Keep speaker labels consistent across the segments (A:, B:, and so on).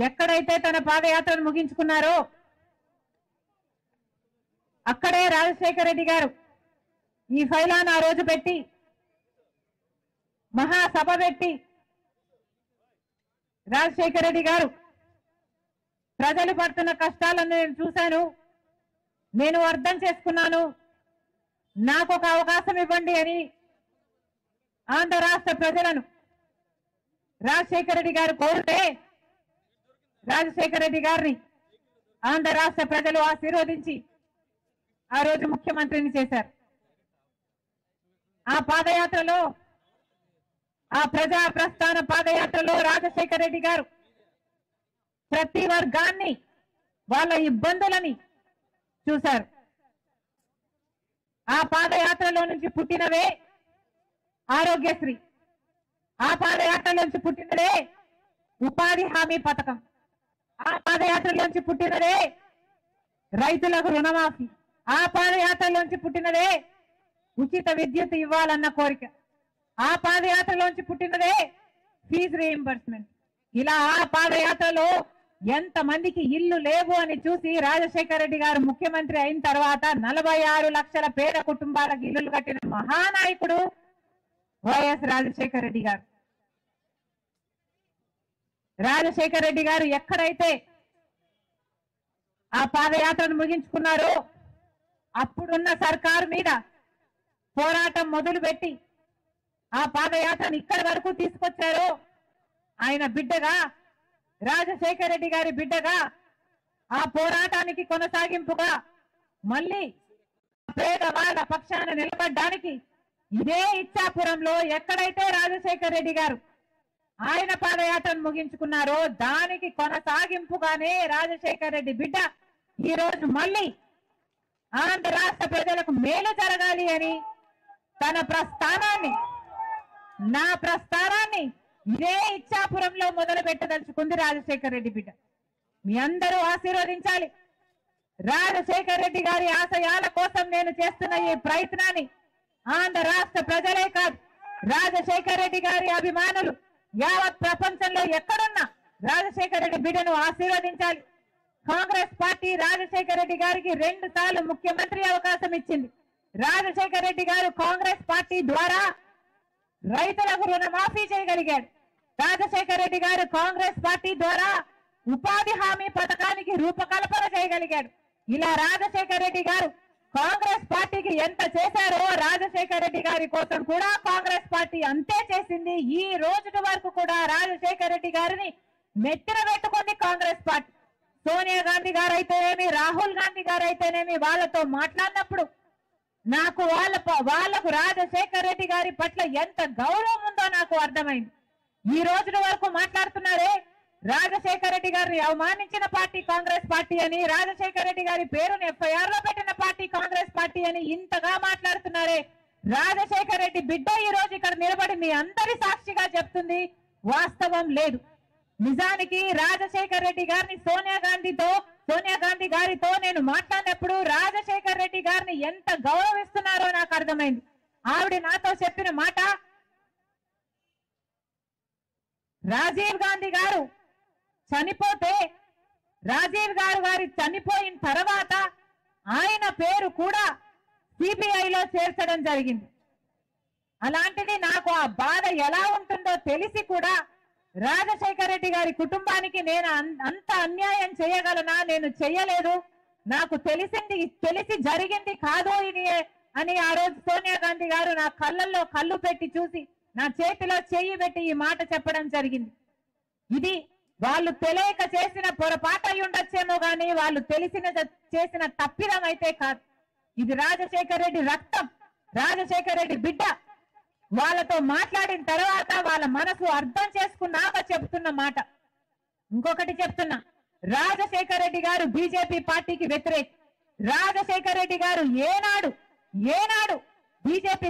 A: ఎక్కడైతే తన పాదయాత్రను ముగించుకున్నారో అక్కడే రాజశేఖర రెడ్డి గారు ఈ ఫైలాన్ ఆ రోజు పెట్టి మహాసభ పెట్టి రాజశేఖర రెడ్డి గారు ప్రజలు పడుతున్న కష్టాలను నేను చూశాను, నేను అర్థం చేసుకున్నాను, నాకు ఒక అవకాశం ఇవ్వండి అని ఆంధ్ర రాష్ట్ర ప్రజలను రాజశేఖర రెడ్డి గారు కోరితే రాజశేఖర రెడ్డి గారిని ఆంధ్ర రాష్ట్ర ప్రజలు ఆశీర్వదించి ఆ రోజు ముఖ్యమంత్రిని చేశారు. ఆ పాదయాత్రలో, ఆ ప్రజా ప్రస్థాన పాదయాత్రలో రాజశేఖర రెడ్డి గారు ప్రతి వర్గాన్ని వాళ్ళ ఇబ్బందులని చూశారు. ఆ పాదయాత్రలో నుంచి పుట్టినవే ఆరోగ్యశ్రీ, ఆ పాదయాత్రలోంచి పుట్టినదే ఉపాధి హామీ పథకం, ఆ పాదయాత్రలోంచి పుట్టినదే రైతులకు రుణమాఫీ, ఆ పాదయాత్రలోంచి పుట్టినదే ఉచిత విద్యుత్ ఇవ్వాలన్న కోరిక, ఆ పాదయాత్రలోంచి పుట్టినదే ఫీజు రీయింబర్స్మెంట్. ఇలా ఆ పాదయాత్రలో ఎంతమందికి ఇల్లు లేవు అని చూసి రాజశేఖర రెడ్డి గారు ముఖ్యమంత్రి అయిన తర్వాత 46 లక్షల పేద కుటుంబాలకు ఇల్లులు కట్టిన మహానాయకుడు వైఎస్ రాజశేఖర రెడ్డి గారు. రాజశేఖర రెడ్డి గారు ఎక్కడైతే ఆ పాదయాత్రను ముగించుకున్నారో అప్పుడున్న సర్కారు మీద పోరాటం మొదలుపెట్టి ఆ పాదయాత్రను ఇక్కడి వరకు తీసుకొచ్చారో ఆయన బిడ్డగా, రాజశేఖర రెడ్డి గారి బిడ్డగా ఆ పోరాటానికి కొనసాగింపుగా మళ్ళీ పేదవాళ్ళ పక్షాన నిలబడడానికి ఇదే ఇచ్చాపురంలో ఎక్కడైతే రాజశేఖర రెడ్డి గారు ఆయన పాదయాత్రను ముగించుకున్నారో దానికి కొనసాగింపుగానే రాజశేఖర రెడ్డి బిడ్డ ఈ రోజు మళ్ళీ ఆంధ్ర రాష్ట్ర ప్రజలకు మేలు జరగాలి అని తన ప్రస్థానాన్ని, నా ప్రస్థానాన్ని ఇదే ఇచ్చాపురంలో మొదలు పెట్టదలుచుకుంది రాజశేఖర రెడ్డి బిడ్డ. మీ అందరూ ఆశీర్వదించాలి. రాజశేఖర రెడ్డి గారి ఆశయాల కోసం నేను చేస్తున్న ఈ ప్రయత్నాన్ని ఆంధ్ర రాష్ట్ర ప్రజలే కాదు, రాజశేఖర రెడ్డి గారి అభిమానులు యావత్ ప్రపంచంలో ఎక్కడున్నా రాజశేఖర రెడ్డి బిడ్డను ఆశీర్వదించాలి. కాంగ్రెస్ పార్టీ రాజశేఖర రెడ్డి గారికి 2 సార్లు ముఖ్యమంత్రి అవకాశం ఇచ్చింది. రాజశేఖర రెడ్డి గారు కాంగ్రెస్ పార్టీ ద్వారా రైతులకు రుణమాఫీ చేయగలిగాడు. రాజశేఖర రెడ్డి గారు కాంగ్రెస్ పార్టీ ద్వారా ఉపాధి హామీ పథకానికి రూపకల్పన చేయగలిగాడు. ఇలా రాజశేఖర రెడ్డి గారు కాంగ్రెస్ పార్టీకి ఎంత చేశారో రాజశేఖర రెడ్డి గారి కోసం కూడా కాంగ్రెస్ పార్టీ అంతే చేసింది. ఈ రోజు వరకు కూడా రాజశేఖర రెడ్డి గారిని మెట్టిన పెట్టుకుంది కాంగ్రెస్ పార్టీ. సోనియా గాంధీ గారు అయితేనేమి, రాహుల్ గాంధీ గారు అయితేనేమి వాళ్ళతో మాట్లాడినప్పుడు నాకు వాళ్లకు రాజశేఖర రెడ్డి గారి పట్ల ఎంత గౌరవం ఉందో నాకు అర్థమైంది. ఈ రోజు వరకు మాట్లాడుతున్నారే రాజశేఖర రెడ్డి గారిని అవమానించిన పార్టీ కాంగ్రెస్ పార్టీ అని, రాజశేఖర రెడ్డి గారి పేరును ఎఫ్ఐఆర్ లో పెట్టిన పార్టీ కాంగ్రెస్ పార్టీ అని ఇంతగా మాట్లాడుతున్నారే. రాజశేఖర రెడ్డి బిడ్డ ఈ రోజు ఇక్కడ నిలబడి మీ అందరి సాక్షిగా చెప్తుంది వాస్తవం లేదు. నిజానికి రాజశేఖర రెడ్డి గారిని సోనియా గాంధీ గారితో నేను మాట్లాడినప్పుడు రాజశేఖర రెడ్డి గారిని ఎంత గౌరవిస్తున్నారో నాకు అర్థమైంది. ఆవిడ నాతో చెప్పిన మాట, రాజీవ్ గాంధీ గారు చనిపోతే రాజీవ్ గారు చనిపోయిన తర్వాత ఆయన పేరు కూడా సిబిఐలో చేర్చడం జరిగింది. అలాంటిది నాకు ఆ బాధ ఎలా ఉంటుందో తెలిసి కూడా రాజశేఖర రెడ్డి గారి కుటుంబానికి నేను అంత అన్యాయం చేయగలనా? నేను చెయ్యలేదు, నాకు తెలిసి జరిగింది కాదు ఇది అని ఆ రోజు సోనియా గాంధీ గారు నా కళ్ళల్లో కళ్ళు పెట్టి చూసి నా చేతిలో చెయ్యి పెట్టి ఈ మాట చెప్పడం జరిగింది. ఇది వాళ్ళు తెలియక చేసిన పొరపాటు అయి ఉండొచ్చేమో గానీ వాళ్ళు చేసిన తప్పిదం అయితే కాదు. ఇది రాజశేఖర రెడ్డి రక్తం, రాజశేఖర రెడ్డి బిడ్డ. వాళ్ళతో మాట్లాడిన తర్వాత వాళ్ళ మనసు అర్థం చేసుకున్నాక చెప్తున్న మాట. ఇంకొకటి చెప్తున్నా, రాజశేఖర రెడ్డి గారు బీజేపీ పార్టీకి వ్యతిరేకి. రాజశేఖర రెడ్డి గారు ఏనాడు బీజేపీ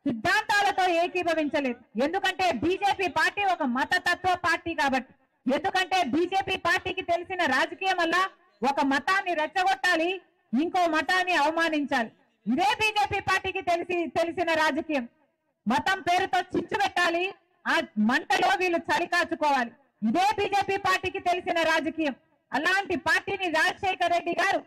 A: సిద్ధాంతాలతో ఏకీభవించలేదు. ఎందుకంటే బీజేపీ పార్టీ ఒక మతతత్వ పార్టీ కాబట్టి. ఎందుకంటే బీజేపీ పార్టీకి తెలిసిన రాజకీయం వల్ల ఒక మతాన్ని రెచ్చగొట్టాలి, ఇంకో మతాన్ని అవమానించాలి. ఇదే బీజేపీ పార్టీకి తెలిసిన రాజకీయం. మతం పేరుతో చిచ్చు పెట్టాలి, ఆ మంటలో వీళ్ళు చలి కాచుకోవాలి. ఇదే బీజేపీ పార్టీకి తెలిసిన రాజకీయం. అలాంటి పార్టీని రాజశేఖర్ రెడ్డి గారు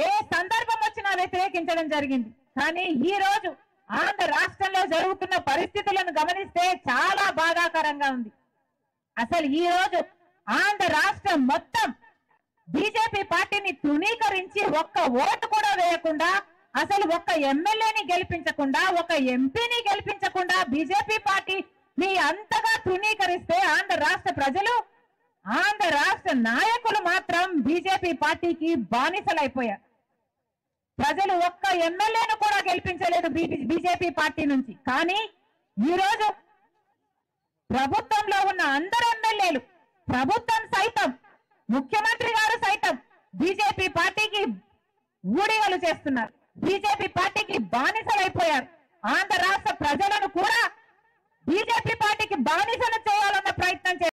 A: ఏ సందర్భం వచ్చినా వ్యతిరేకించడం జరిగింది. కానీ ఈ రోజు ఆంధ్ర రాష్ట్రంలో జరుగుతున్న పరిస్థితులను గమనిస్తే చాలా బాధాకరంగా ఉంది. అసలు ఈ రోజు ఆంధ్ర రాష్ట్రం మొత్తం బీజేపీ పార్టీని తృణీకరించి ఒక్క ఓటు కూడా వేయకుండా, అసలు ఒక్క ఎమ్మెల్యేని గెలిపించకుండా, ఒక ఎంపీని గెలిపించకుండా బీజేపీ పార్టీ మీ అంతగా తృణీకరిస్తే ఆంధ్ర రాష్ట్ర ప్రజలు, ఆంధ్ర రాష్ట్ర నాయకులు మాత్రం బీజేపీ పార్టీకి బానిసలైపోయారు. ప్రజలు ఒక్క ఎమ్మెల్యేను కూడా గెలిపించలేదు బీజేపీ పార్టీ నుంచి. కానీ ఈ రోజు ప్రభుత్వంలో ఉన్న అందరు ఎమ్మెల్యేలు, ప్రభుత్వం సైతం, ముఖ్యమంత్రి గారు సైతం బీజేపీ పార్టీకి ఊడిగలు చేస్తున్నారు, బీజేపీ పార్టీకి బానిసలైపోయారు. ఆంధ్ర రాష్ట్ర ప్రజలను కూడా బీజేపీ పార్టీకి బానిసలు చేయాలన్న ప్రయత్నం